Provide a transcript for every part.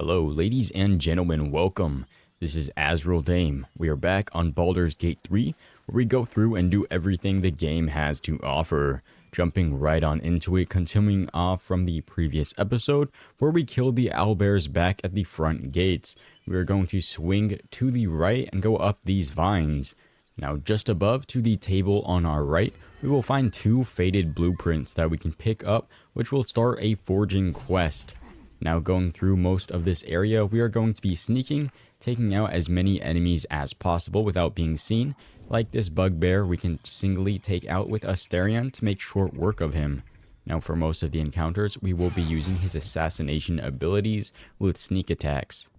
Hello, ladies and gentlemen, welcome. This is Azrael Dame. We are back on Baldur's Gate 3, where we go through and do everything the game has to offer. Jumping right on into it, continuing off from the previous episode, where we killed the owlbears back at the front gates. We are going to swing to the right and go up these vines. Now, just above to the table on our right, we will find two faded blueprints that we can pick up, which will start a forging quest. Now, going through most of this area, we are going to be sneaking, taking out as many enemies as possible without being seen. Like this bugbear, we can singly take out with Asterion to make short work of him. Now, for most of the encounters, we will be using his assassination abilities with sneak attacks.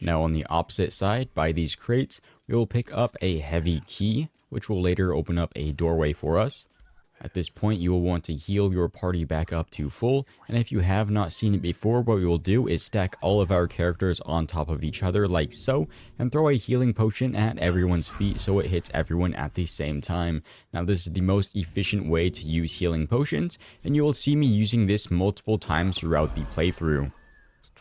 Now, on the opposite side, by these crates, we will pick up a heavy key, which will later open up a doorway for us. At this point, you will want to heal your party back up to full, and if you have not seen it before, what we will do is stack all of our characters on top of each other like so, and throw a healing potion at everyone's feet so it hits everyone at the same time. Now, this is the most efficient way to use healing potions, and you will see me using this multiple times throughout the playthrough.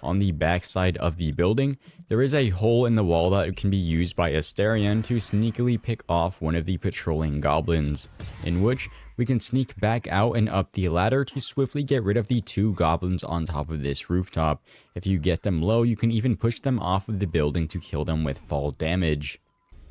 On the back side of the building, there is a hole in the wall that can be used by Asterion to sneakily pick off one of the patrolling goblins, in which we can sneak back out and up the ladder to swiftly get rid of the two goblins on top of this rooftop. If you get them low, you can even push them off of the building to kill them with fall damage.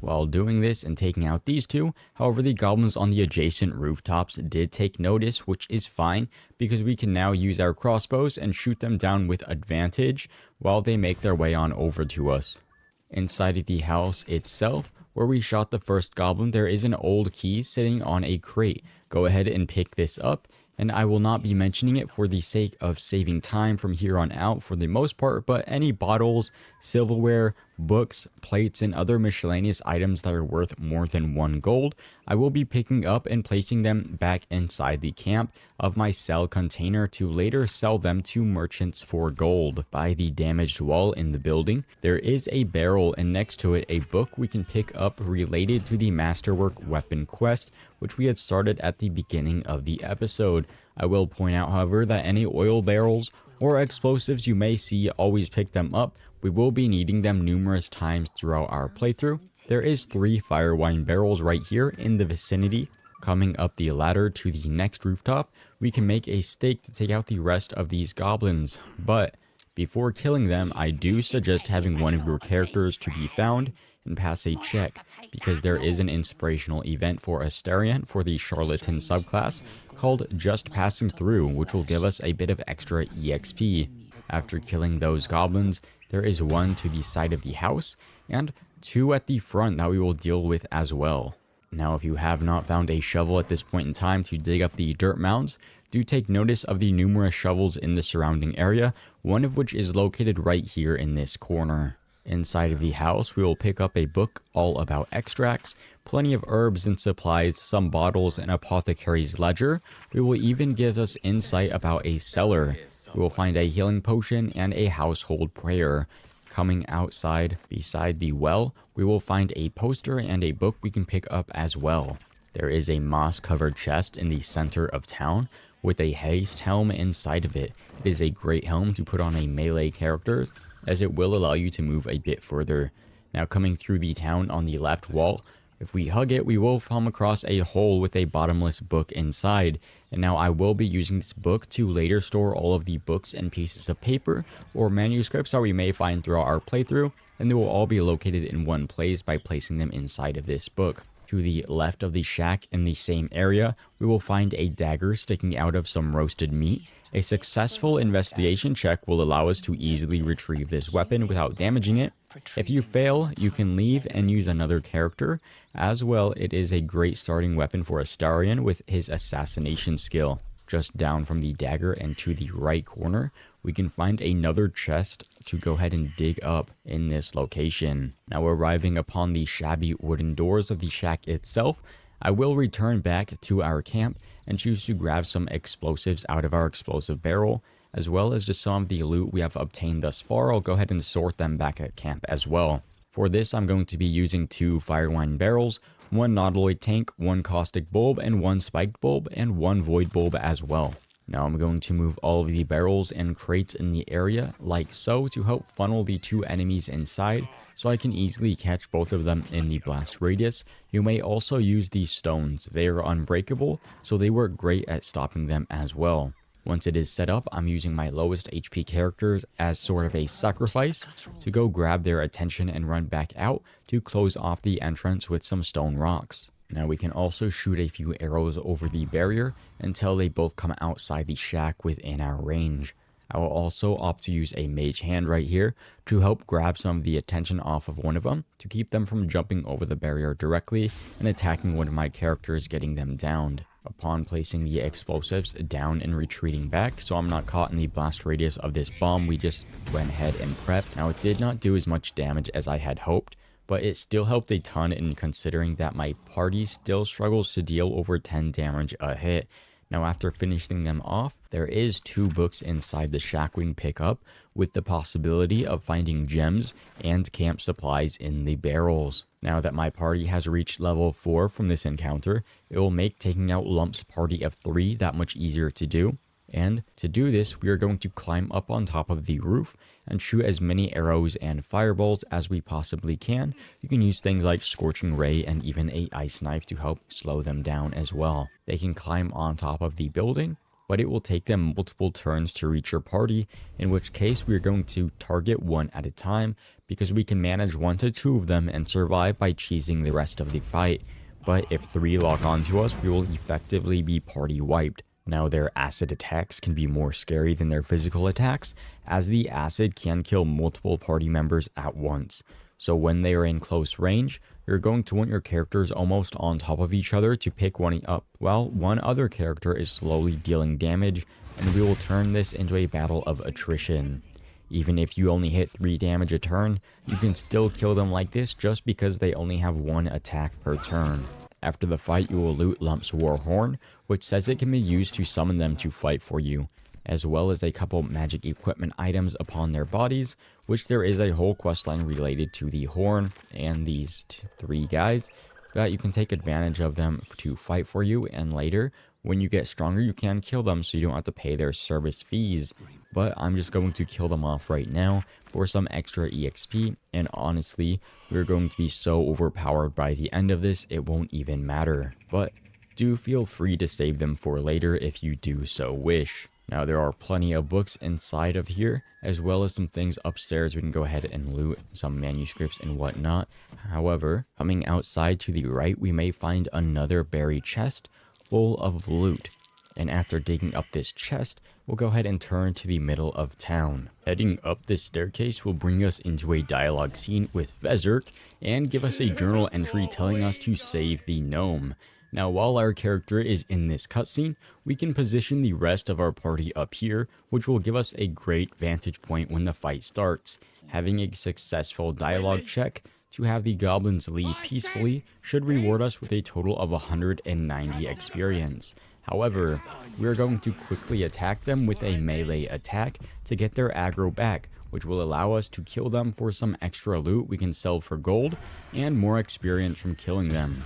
While doing this and taking out these two, however, the goblins on the adjacent rooftops did take notice, which is fine because we can now use our crossbows and shoot them down with advantage while they make their way on over to us. Inside of the house itself, where we shot the first goblin, there is an old key sitting on a crate. Go ahead and pick this up, and I will not be mentioning it for the sake of saving time from here on out for the most part, but any bottles, silverware, books, plates, and other miscellaneous items that are worth more than 1 gold, I will be picking up and placing them back inside the camp of my sell container to later sell them to merchants for gold. By the damaged wall in the building, there is a barrel, and next to it a book we can pick up related to the Masterwork Weapon Quest, which we had started at the beginning of the episode. I will point out, however, that any oil barrels or explosives you may see, always pick them up. We will be needing them numerous times throughout our playthrough. There is 3 fire wine barrels right here in the vicinity. Coming up the ladder to the next rooftop, we can make a stake to take out the rest of these goblins. But before killing them, I do suggest having one of your characters to be found and pass a check, because there is an inspirational event for Asterion for the Charlatan subclass called Just Passing Through, which will give us a bit of extra EXP. After killing those goblins, there is 1 to the side of the house and 2 at the front that we will deal with as well. Now, if you have not found a shovel at this point in time to dig up the dirt mounds, do take notice of the numerous shovels in the surrounding area, one of which is located right here in this corner. Inside of the house, we will pick up a book all about extracts, plenty of herbs and supplies, some bottles, and apothecary's ledger. We will even give us insight about a cellar. We will find a healing potion and a household prayer. Coming outside beside the well, we will find a poster and a book we can pick up as well. There is a moss-covered chest in the center of town with a Haste Helm inside of it. It is a great helm to put on a melee character, as it will allow you to move a bit further. Now, coming through the town on the left wall, if we hug it, we will come across a hole with a bottomless book inside. And now I will be using this book to later store all of the books and pieces of paper or manuscripts that we may find throughout our playthrough, and they will all be located in one place by placing them inside of this book. To the left of the shack in the same area, we will find a dagger sticking out of some roasted meat. A successful investigation check will allow us to easily retrieve this weapon without damaging it. If you fail, you can leave and use another character. As well, it is a great starting weapon for Asterion with his assassination skill. Just down from the dagger and to the right corner, we can find another chest to go ahead and dig up in this location. Now, arriving upon the shabby wooden doors of the shack itself, I will return back to our camp and choose to grab some explosives out of our explosive barrel, as well as just some of the loot we have obtained thus far. I'll go ahead and sort them back at camp as well. For this, I'm going to be using 2 firewine barrels, 1 nautiloid tank, 1 caustic bulb, and 1 spiked bulb, and 1 void bulb as well. Now I'm going to move all of the barrels and crates in the area like so to help funnel the two enemies inside so I can easily catch both of them in the blast radius. You may also use these stones. They are unbreakable, so they work great at stopping them as well. Once it is set up, I'm using my lowest HP characters as sort of a sacrifice to go grab their attention and run back out to close off the entrance with some stone rocks. Now we can also shoot a few arrows over the barrier until they both come outside the shack within our range. I will also opt to use a mage hand right here to help grab some of the attention off of one of them to keep them from jumping over the barrier directly and attacking one of my characters, getting them downed. Upon placing the explosives down and retreating back so I'm not caught in the blast radius of this bomb, we just went ahead and prepped. Now it did not do as much damage as I had hoped, but it still helped a ton in considering that my party still struggles to deal over 10 damage a hit. Now after finishing them off, there is 2 books inside the shack we can pick up with the possibility of finding gems and camp supplies in the barrels. Now that my party has reached level 4 from this encounter, it will make taking out Lump's party of 3 that much easier to do. And to do this, we are going to climb up on top of the roof and shoot as many arrows and fireballs as we possibly can. You can use things like Scorching Ray and even a ice knife to help slow them down as well. They can climb on top of the building, but it will take them multiple turns to reach your party, in which case we are going to target one at a time because we can manage 1 to 2 of them and survive by cheesing the rest of the fight. But if 3 lock onto us, we will effectively be party wiped. Now their acid attacks can be more scary than their physical attacks, as the acid can kill multiple party members at once. So when they are in close range, you're going to want your characters almost on top of each other to pick one up, while one other character is slowly dealing damage, and we will turn this into a battle of attrition. Even if you only hit 3 damage a turn, you can still kill them like this just because they only have 1 attack per turn. After the fight, you will loot Lump's War Horn, which says it can be used to summon them to fight for you, as well as a couple magic equipment items upon their bodies, which there is a whole questline related to the horn and these 3 guys, that you can take advantage of them to fight for you, and later, when you get stronger, you can kill them so you don't have to pay their service fees. But I'm just going to kill them off right now for some extra EXP, and honestly, we're going to be so overpowered by the end of this, it won't even matter. But do feel free to save them for later if you do so wish. Now there are plenty of books inside of here, as well as some things upstairs we can go ahead and loot, some manuscripts and whatnot. However, coming outside to the right, we may find another buried chest full of loot. And after digging up this chest, we'll go ahead and turn to the middle of town. Heading up this staircase will bring us into a dialogue scene with Fezzerk and give us a journal entry telling us to save the gnome. Now while our character is in this cutscene, we can position the rest of our party up here, which will give us a great vantage point when the fight starts. Having a successful dialogue check to have the goblins leave peacefully should reward us with a total of 190 experience. However, we are going to quickly attack them with a melee attack to get their aggro back, which will allow us to kill them for some extra loot we can sell for gold and more experience from killing them.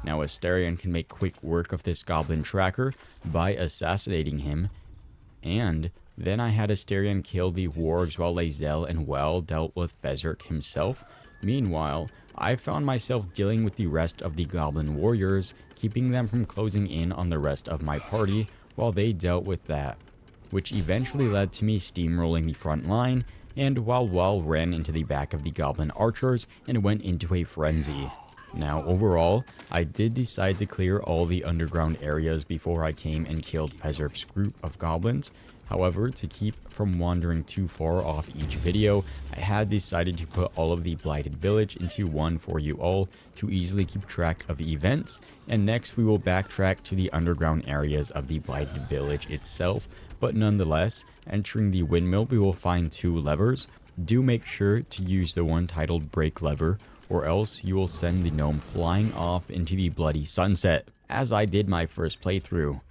Now Asterion can make quick work of this goblin tracker by assassinating him, and then I had Asterion kill the wargs while Lae'zel and Well dealt with Fezzerk himself. Meanwhile, I found myself dealing with the rest of the goblin warriors, keeping them from closing in on the rest of my party while they dealt with that, which eventually led to me steamrolling the front line, and while Well ran into the back of the goblin archers and went into a frenzy. Now overall, I did decide to clear all the underground areas before I came and killed Fezzerk's group of goblins. However, to keep from wandering too far off each video, I had decided to put all of the Blighted Village into one for you all to easily keep track of events, and next we will backtrack to the underground areas of the Blighted Village itself. But nonetheless, entering the windmill we will find 2 levers. Do make sure to use the one titled Break Lever, or else you will send the gnome flying off into the bloody sunset, as I did my first playthrough.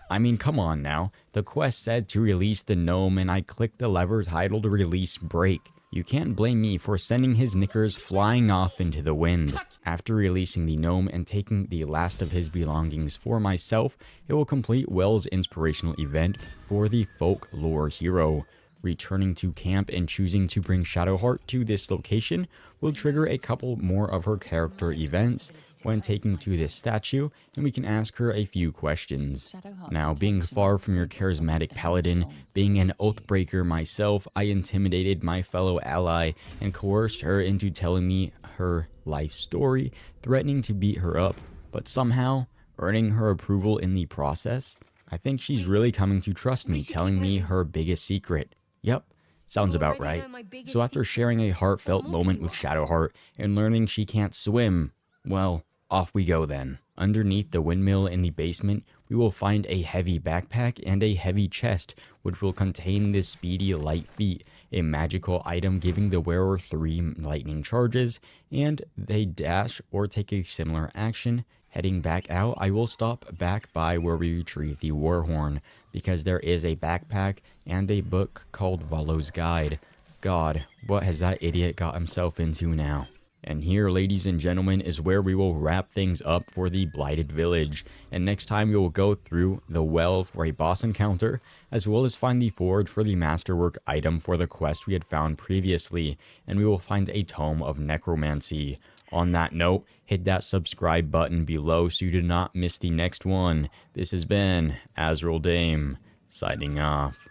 I mean, come on now, the quest said to release the gnome and I clicked the lever titled Release Break. You can't blame me for sending his knickers flying off into the wind. After releasing the gnome and taking the last of his belongings for myself, it will complete Wells' inspirational event for the folk lore hero. Returning to camp and choosing to bring Shadowheart to this location will trigger a couple more of her character events when taking to this statue, and we can ask her a few questions. Now, being far from your charismatic paladin, being an oathbreaker myself, I intimidated my fellow ally and coerced her into telling me her life story, threatening to beat her up, but somehow earning her approval in the process. I think she's really coming to trust me, telling me her biggest secret. Yep, sounds about right. So after sharing a heartfelt moment with Shadowheart and learning she can't swim, well, off we go then. Underneath the windmill in the basement, we will find a heavy backpack and a heavy chest, which will contain this speedy light feat, a magical item giving the wearer 3 lightning charges, and they dash or take a similar action. Heading back out, I will stop back by where we retrieve the Warhorn, because there is a backpack and a book called Valo's Guide. God, what has that idiot got himself into now? And here, ladies and gentlemen, is where we will wrap things up for the Blighted Village. And next time we will go through the well for a boss encounter, as well as find the forge for the Masterwork item for the quest we had found previously. And we will find a tome of necromancy. On that note, hit that subscribe button below so you do not miss the next one. This has been Azrael Dame, signing off.